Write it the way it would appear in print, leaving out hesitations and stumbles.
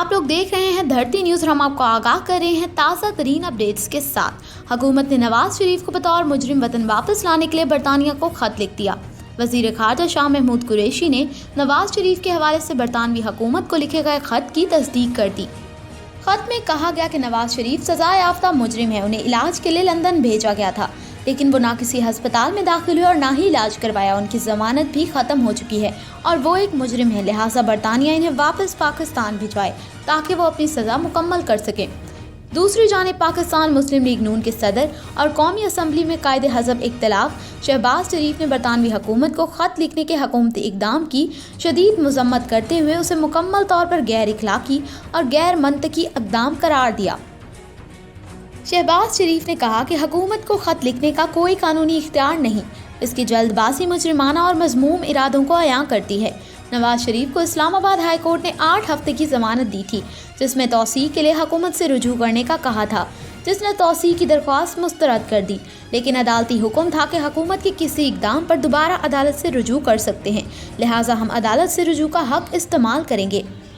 आप लोग देख रहे हैं धरती न्यूज़ और हम आपको आगाह कर रहे हैं ताज़ा तरीन अपडेट्स के साथ। हुकूमत ने नवाज शरीफ को बतौर मुजरिम वतन वापस लाने के लिए बरतानिया को खत लिख दिया। वज़ीर ख़ारजा शाह महमूद कुरैशी ने नवाज शरीफ के हवाले से बरतानवी हुकूमत को लिखे गए खत की तस्दीक कर दी। खत में कहा गया कि नवाज शरीफ सज़ा याफ्ता मुजरिम है, उन्हें इलाज के लिए लंदन भेजा गया था, लेकिन वो ना किसी हस्पताल में दाखिल हुए और ना ही इलाज करवाया। उनकी ज़मानत भी ख़त्म हो चुकी है और वो एक मुजरिम है, लिहाजा बरतानिया इन्हें वापस पाकिस्तान भिजवाए ताकि वो अपनी सज़ा मुकम्मल कर सकें। दूसरी जानिब पाकिस्तान मुस्लिम लीग नून के सदर और कौमी असम्बली में कायद हज़ब इख्तिलाफ शहबाज शरीफ ने बरतानवी हुकूमत को ख़त लिखने के हुकूमती इक़दाम की शदीद मज़म्मत करते हुए उसे मुकम्मल तौर पर गैर इखलाकी और गैर मंतकी इक़दाम करार दिया। शहबाज शरीफ ने कहा कि हुकूमत को ख़त लिखने का कोई कानूनी इख्तियार नहीं, इसकी जल्दबाजी मुजरिमाना और मज़मूम इरादों को अयां करती है। नवाज शरीफ को इस्लामाबाद हाई कोर्ट ने 8 हफ्ते की ज़मानत दी थी, जिसमें तौसीक़ के लिए हुकूमत से रुजू करने का कहा था, जिसने तौसीक़ की दरख्वास्त मुस्तरद कर दी, लेकिन अदालती हुक्म था कि हुकूमत के किसी इक़दाम पर दोबारा अदालत से रुजू कर सकते हैं, लिहाजा हम अदालत से रुजू का हक़ इस्तेमाल करेंगे।